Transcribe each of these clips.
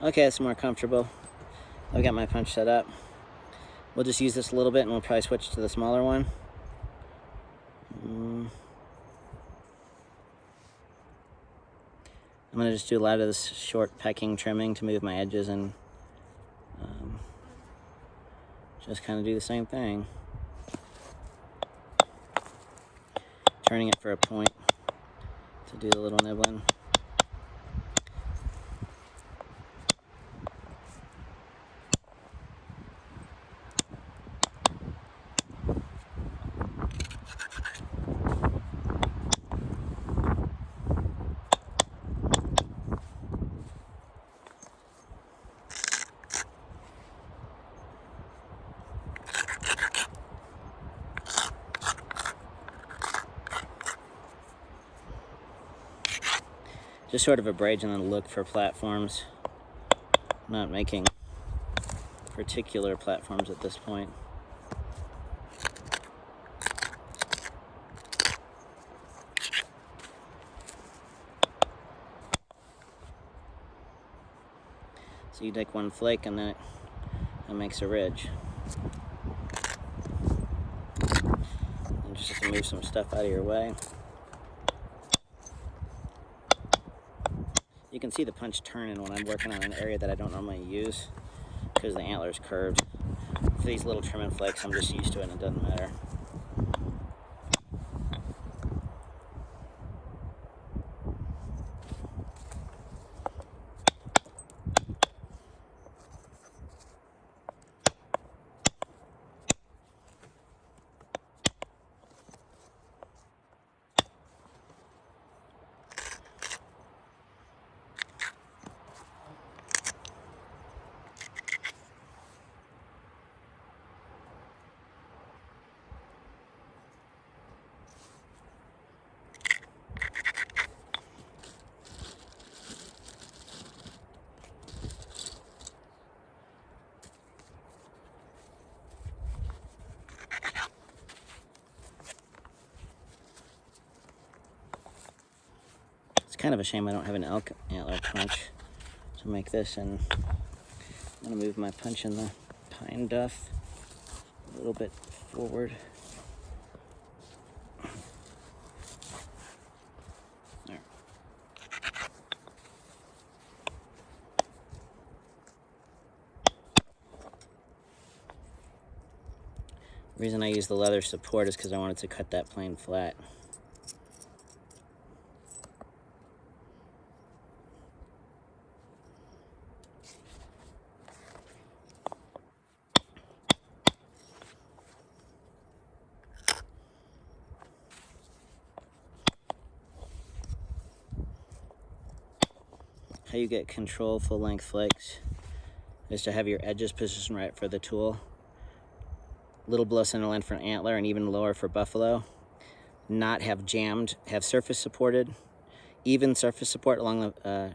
Okay, that's more comfortable. I've got my punch set up. We'll just use this a little bit and we'll probably switch to the smaller one. I'm going to just do a lot of this short pecking trimming to move my edges and just kind of do the same thing. Turning it for a point to do a little nibbling. Just sort of a bridge and then look for platforms. I'm not making particular platforms at this point. So you take one flake and then it makes a ridge. You just have to move some stuff out of your way. You can see the punch turning when I'm working on an area that I don't normally use because the antler is curved. For these little trimming flakes, I'm just used to it and it doesn't matter. Kind of a shame I don't have an elk antler punch to make this, and I'm going to move my punch in the pine duff a little bit forward. There. The reason I use the leather support is because I wanted to cut that plane flat. How you get control full length flakes is to have your edges positioned right for the tool. Little below center line for an antler and even lower for buffalo. Not have jammed, have surface supported, even surface support along the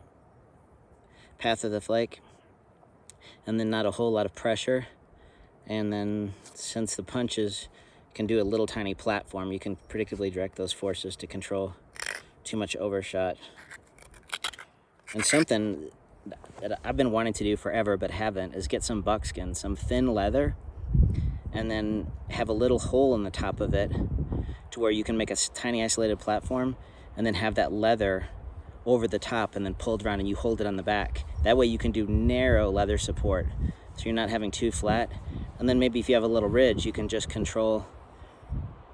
path of the flake. And then not a whole lot of pressure. And then since the punches can do a little tiny platform, you can predictably direct those forces to control too much overshot. And something that I've been wanting to do forever but haven't is get some buckskin, some thin leather, and then have a little hole in the top of it to where you can make a tiny isolated platform and then have that leather over the top and then pulled around and you hold it on the back. That way you can do narrow leather support so you're not having too flat. And then maybe if you have a little ridge, you can just control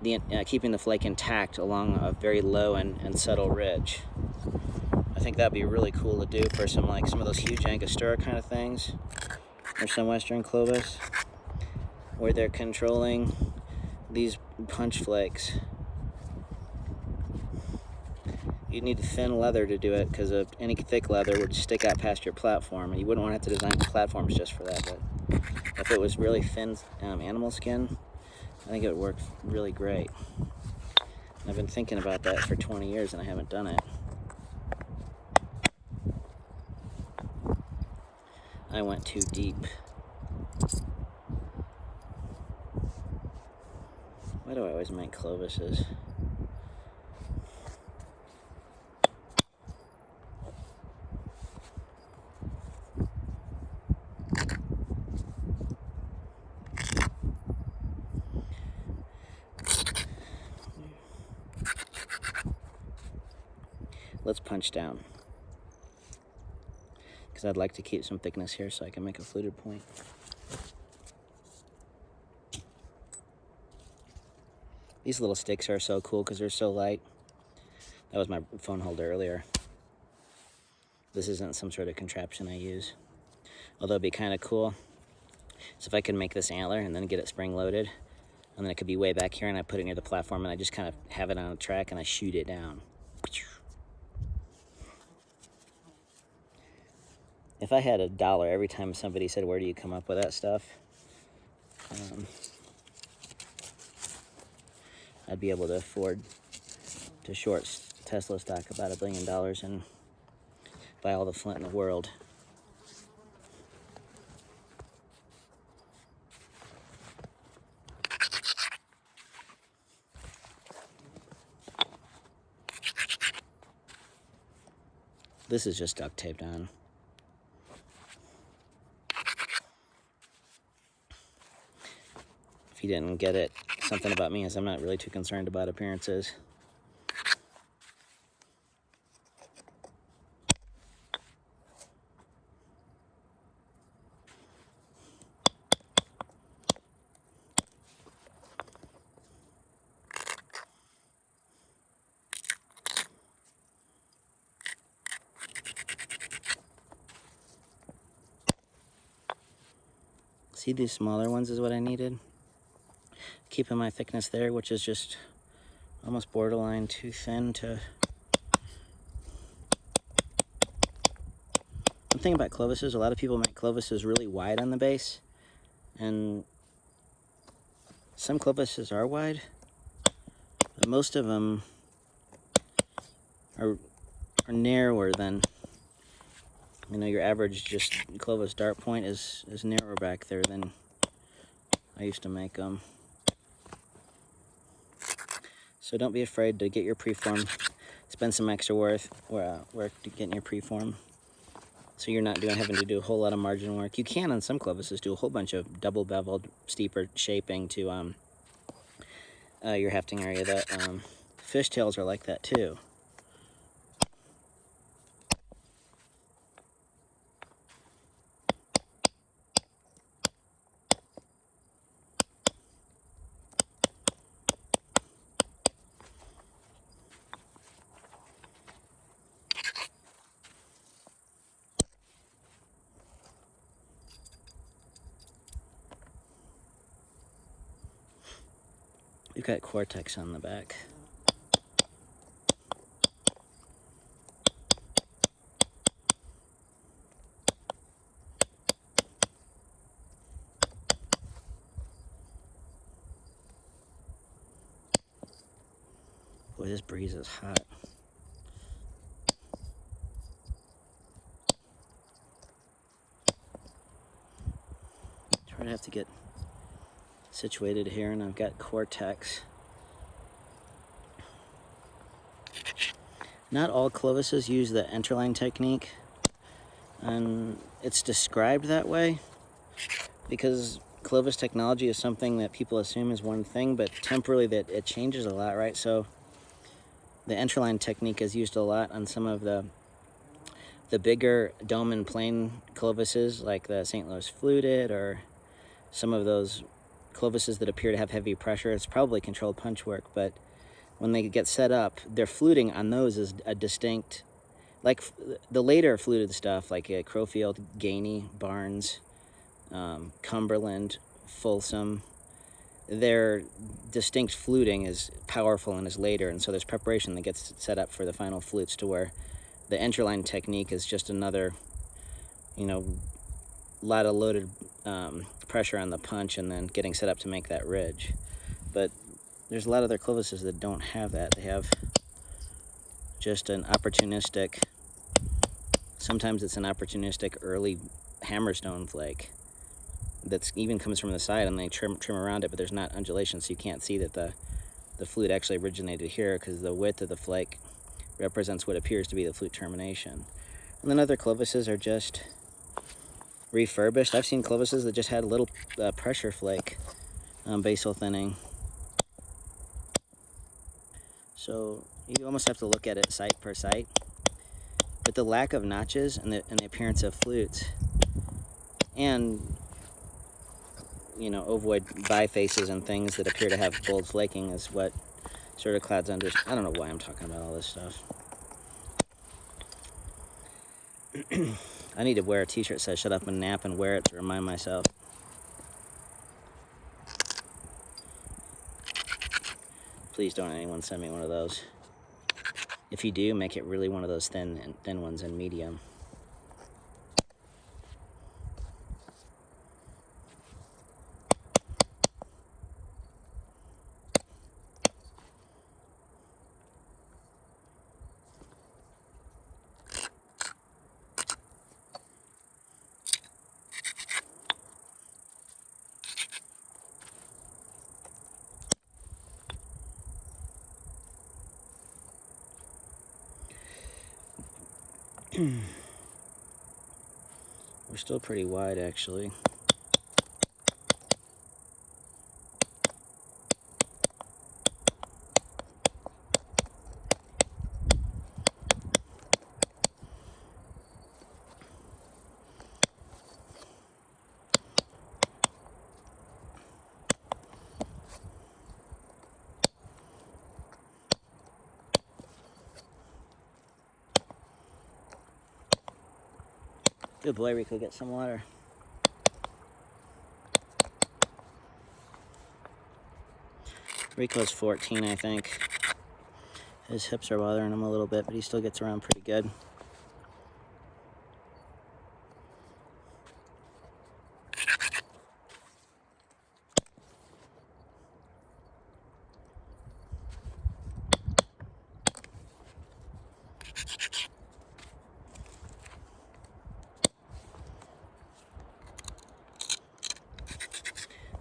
the keeping the flake intact along a very low and subtle ridge. I think that'd be really cool to do for some of those huge Angostura kind of things, or some Western Clovis, where they're controlling these punch flakes. You need thin leather to do it because any thick leather would stick out past your platform, and you wouldn't want to have to design platforms just for that. But if it was really thin animal skin, I think it would work really great. And I've been thinking about that for 20 years and I haven't done it. I went too deep. Why do I always make Clovises? punch down, because I'd like to keep some thickness here so I can make a fluted point. These little sticks are so cool because they're so light. That was my phone holder earlier. This isn't some sort of contraption I use. Although it'd be kind of cool. So if I could make this antler and then get it spring loaded, and then it could be way back here and I put it near the platform and I just kind of have it on a track and I shoot it down. If I had $1 every time somebody said, where do you come up with that stuff? I'd be able to afford to short Tesla stock about $1 billion and buy all the flint in the world. This is just duct taped on. If you didn't get it, something about me is I'm not really too concerned about appearances. See, these smaller ones is what I needed. Keeping my thickness there, which is just almost borderline too thin to... One thing about clovises, a lot of people make clovises really wide on the base, and some clovises are wide, but most of them are narrower than, you know, your average just clovis dart point is narrower back there than I used to make them. So don't be afraid to get your preform. Spend some extra work to getting your preform, so you're not having to do a whole lot of margin work. You can on some clovises do a whole bunch of double beveled, steeper shaping to your hefting area. The fishtails are like that too. We've got Cortex on the back. Boy, this breeze is hot. Try to have to get situated here, and I've got Cortex. Not all clovises use the interline technique, and it's described that way because clovis technology is something that people assume is one thing, but temporally that it changes a lot, right? So the interline technique is used a lot on some of the bigger dome and plane clovises, like the St. Louis fluted, or some of those clovises that appear to have heavy pressure. It's probably controlled punch work, but when they get set up, their fluting on those is a distinct, like the later fluted stuff, like Crowfield, Gainey, Barnes, Cumberland, Folsom, their distinct fluting is powerful and is later, and so there's preparation that gets set up for the final flutes, to where the interline technique is just another, you know, lot of loaded pressure on the punch and then getting set up to make that ridge. But there's a lot of their clovises that don't have that. They have just an opportunistic, sometimes it's an opportunistic early hammerstone flake that even comes from the side, and they trim around it, but there's not undulation, so you can't see that the flute actually originated here, because the width of the flake represents what appears to be the flute termination. And then other clovises are just refurbished. I've seen clovises that just had a little pressure flake basal thinning. So you almost have to look at it site per site. with the lack of notches and the appearance of flutes, and you know, ovoid bifaces and things that appear to have bold flaking is what sort of clouds under. I don't know why I'm talking about all this stuff. I need to wear a t-shirt that says shut up and nap and wear it to remind myself. Please don't anyone send me one of those. If you do, make it really one of those thin ones in medium. We're still pretty wide, actually. Good boy, Rico, get some water. Rico's 14, I think. His hips are bothering him a little bit, but he still gets around pretty good.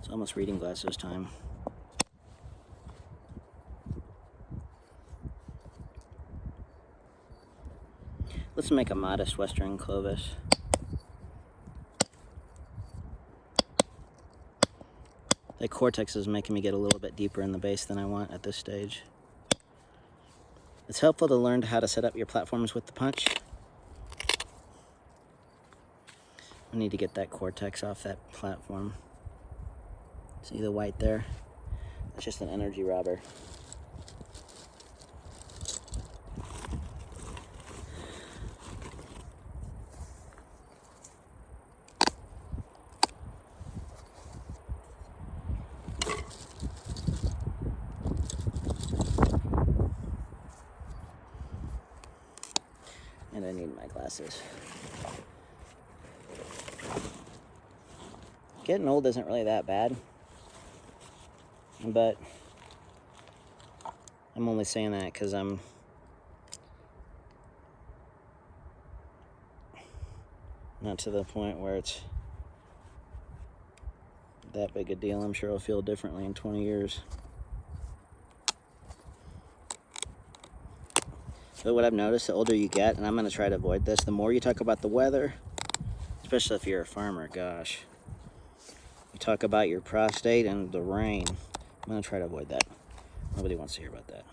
It's almost reading glasses time. Let's make a modest Western Clovis. The cortex is making me get a little bit deeper in the base than I want at this stage. It's helpful to learn how to set up your platforms with the punch. I need to get that cortex off that platform. See the white there? It's just an energy robber. And I need my glasses. Getting old isn't really that bad, but I'm only saying that because I'm not to the point where it's that big a deal. I'm sure I'll feel differently in 20 years. But what I've noticed, the older you get, and I'm going to try to avoid this, the more you talk about the weather, especially if you're a farmer, gosh. You talk about your prostate and the rain. I'm going to try to avoid that. Nobody wants to hear about that.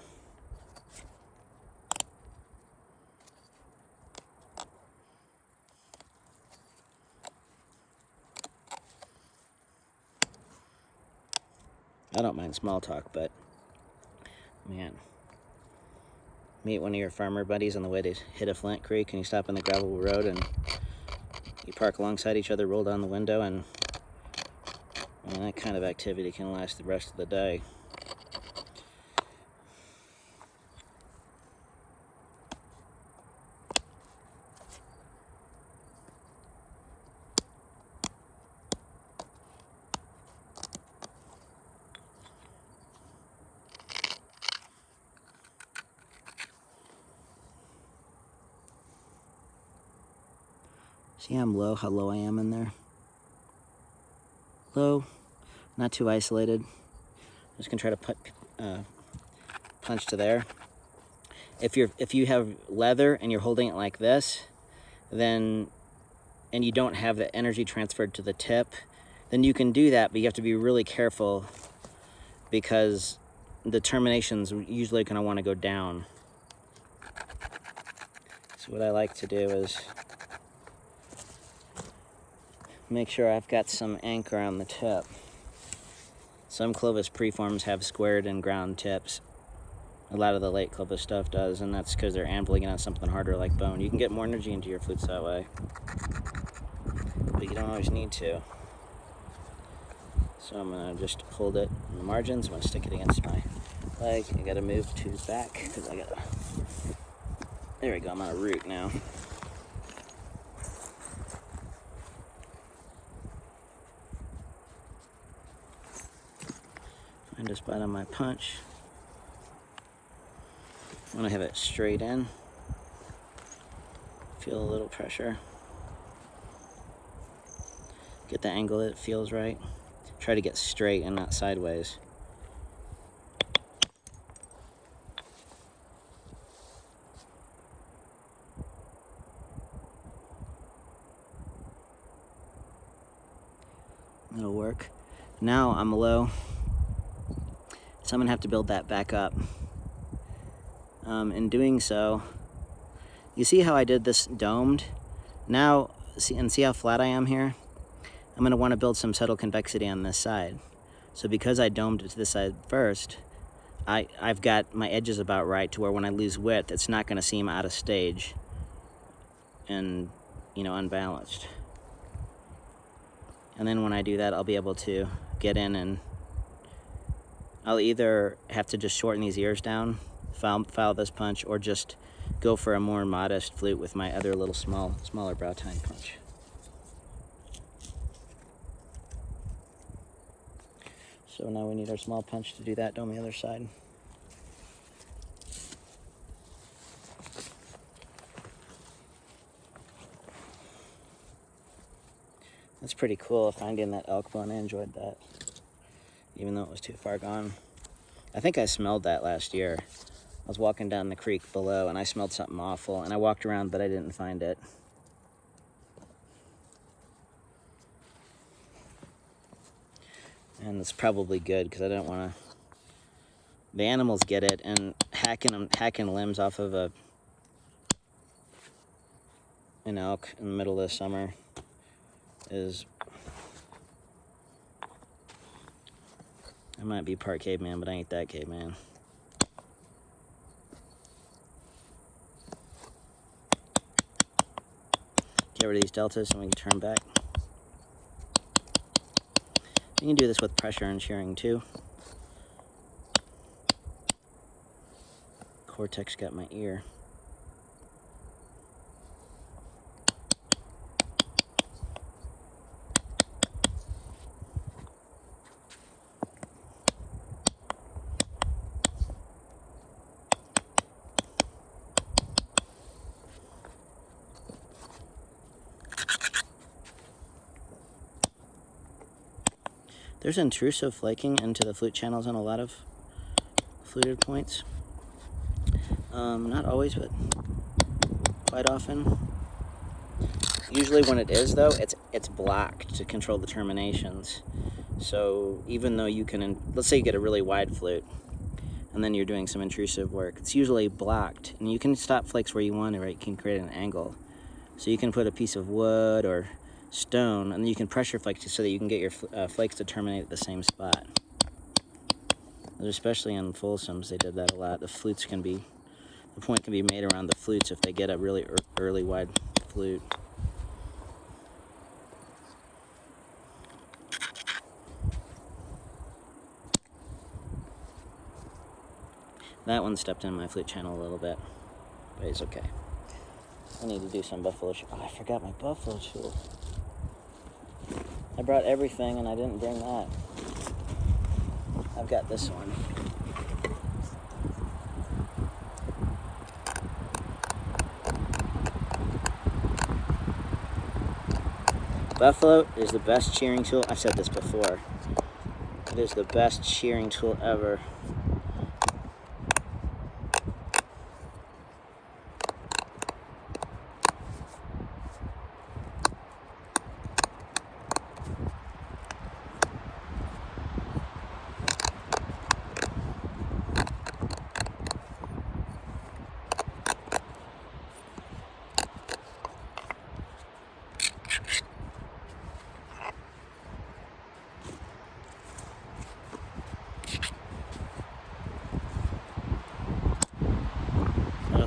I don't mind small talk, but man, meet one of your farmer buddies on the way to hit a Flint Creek, and you stop on the gravel road and you park alongside each other, roll down the window, and that kind of activity can last the rest of the day. See how low I am in there? Low, not too isolated. I'm just gonna try to put punch to there. If you have leather and you're holding it like this, then and you don't have the energy transferred to the tip, then you can do that, but you have to be really careful because the terminations usually gonna want to go down. So what I like to do is make sure I've got some anchor on the tip. Some Clovis preforms have squared and ground tips. A lot of the late Clovis stuff does, and that's because they're anviling on something harder like bone. You can get more energy into your flutes that way, but you don't always need to. So I'm going to just hold it in the margins. I'm going to stick it against my leg. I got to move to the back because I got to... There we go, I'm on a root now. Find a spot on my punch. I want to have it straight in. Feel a little pressure. Get the angle that it feels right. Try to get straight and not sideways. It'll work. Now I'm low, so I'm gonna have to build that back up. In doing so, you see how I did this domed? Now, see how flat I am here? I'm gonna wanna build some subtle convexity on this side. So because I domed it to this side first, I've got my edges about right to where when I lose width, it's not gonna seem out of stage and, you know, unbalanced. And then when I do that, I'll be able to get in, and I'll either have to just shorten these ears down, file this punch, or just go for a more modest flute with my other little smaller brow tine punch. So now we need our small punch to do that on the other side. That's pretty cool, finding that elk bone. I enjoyed that, even though it was too far gone. I think I smelled that last year. I was walking down the creek below and I smelled something awful, and I walked around but I didn't find it. And it's probably good because I don't want to... The animals get it, and hacking limbs off of an elk in the middle of the summer is... I might be part caveman, but I ain't that caveman. Get rid of these deltas and we can turn back. You can do this with pressure and shearing too. Cortex got my ear. There's intrusive flaking into the flute channels on a lot of fluted points. Not always, but quite often. Usually when it is, though, it's blocked to control the terminations. So even though you can, let's say you get a really wide flute, and then you're doing some intrusive work, it's usually blocked. And you can stop flakes where you want to, right? You can create an angle. So you can put a piece of wood or stone, and then you can pressure flake so that you can get your flakes to terminate at the same spot. Especially in Folsoms, they did that a lot. The point can be made around the flutes if they get a really early wide flute. That one stepped in my flute channel a little bit, but it's okay. I need to do some buffalo shoe. Oh, I forgot my buffalo tool. I brought everything and I didn't bring that. I've got this one. Buffalo is the best shearing tool. I've said this before. It is the best shearing tool ever.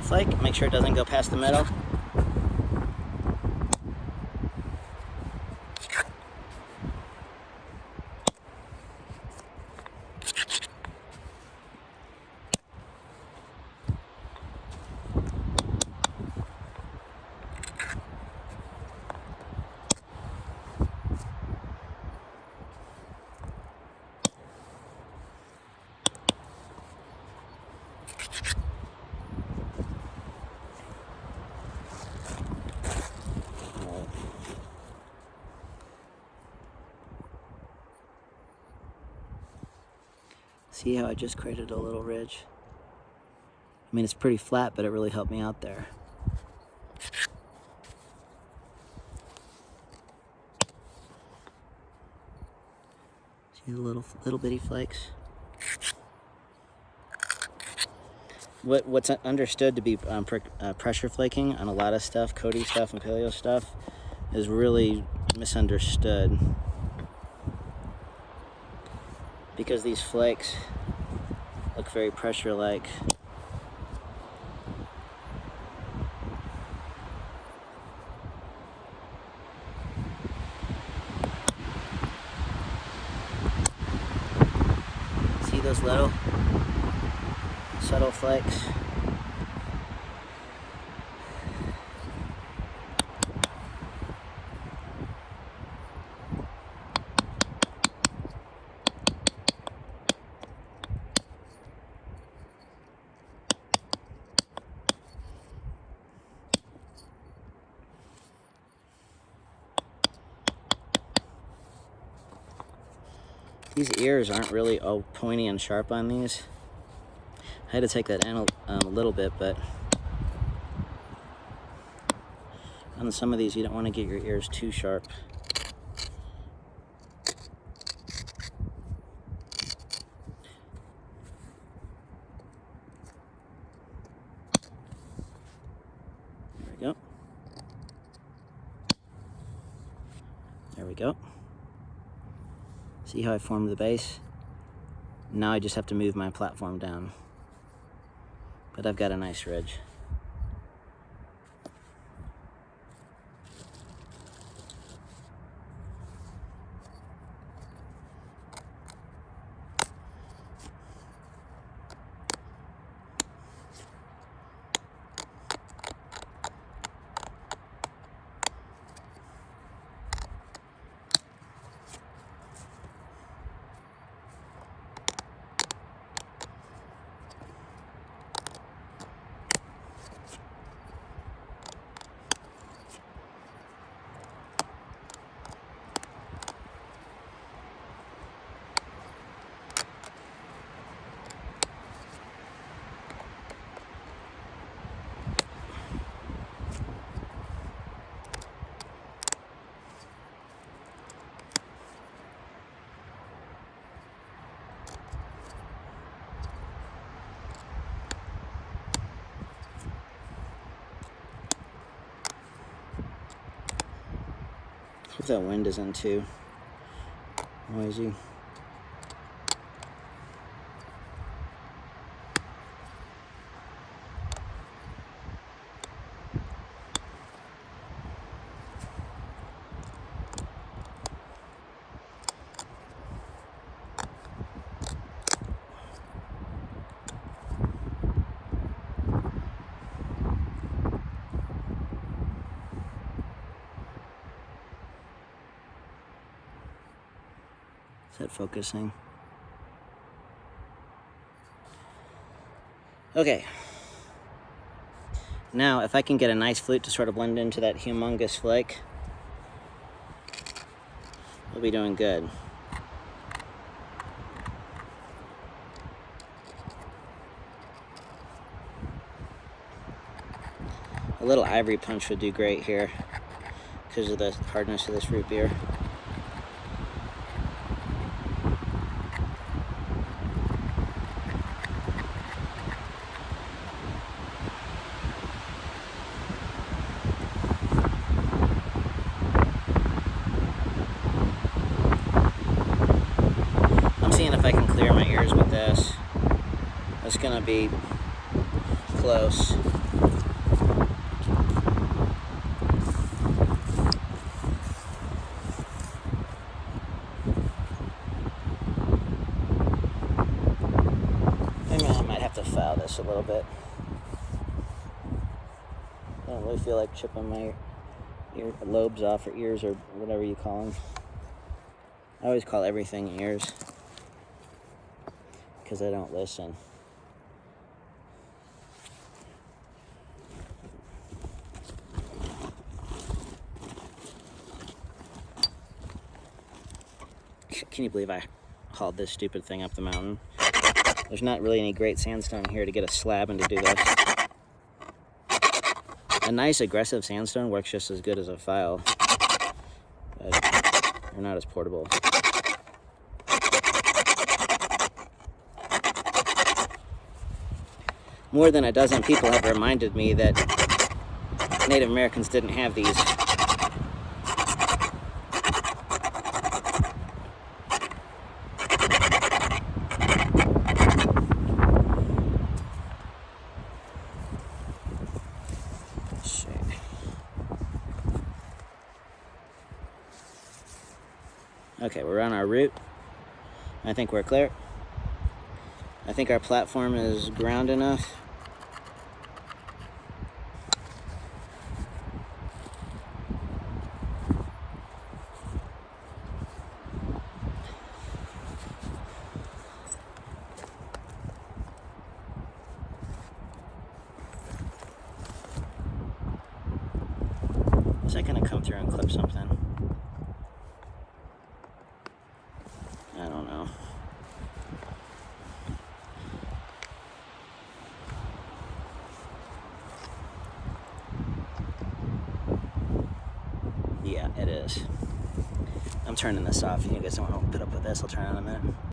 flake. Make sure it doesn't go past the middle. See how I just created a little ridge? I mean, it's pretty flat, but it really helped me out there. See the little bitty flakes? What's understood to be pressure flaking on a lot of stuff, Cody stuff and paleo stuff, is really misunderstood. Because these flakes look very pressure-like. See those little subtle flakes? These ears aren't really all pointy and sharp on these. I had to take that in a little bit, but on some of these you don't want to get your ears too sharp. There we go. There we go. See how I formed the base? Now I just have to move my platform down. But I've got a nice ridge. Hope that wind isn't too noisy. Is that focusing? Okay. Now, if I can get a nice flute to sort of blend into that humongous flake, we'll be doing good. A little ivory punch would do great here because of the hardness of this root beer. Seeing if I can clear my ears with this. It's gonna be close. a little bit. I don't really feel like chipping my ear lobes off, or ears, or whatever you call them. I always call everything ears because I don't listen. Can you believe I hauled this stupid thing up the mountain? There's not really any great sandstone here to get a slab and to do this. A nice aggressive sandstone works just as good as a file, but they're not as portable. More than a dozen people have reminded me that Native Americans didn't have these. Okay, we're on our route. I think we're clear. I think our platform is ground enough. Is that gonna come through and clip something? I don't know. Yeah, it is. I'm turning this off. You guys don't want to put up with this. I'll turn it on in a minute.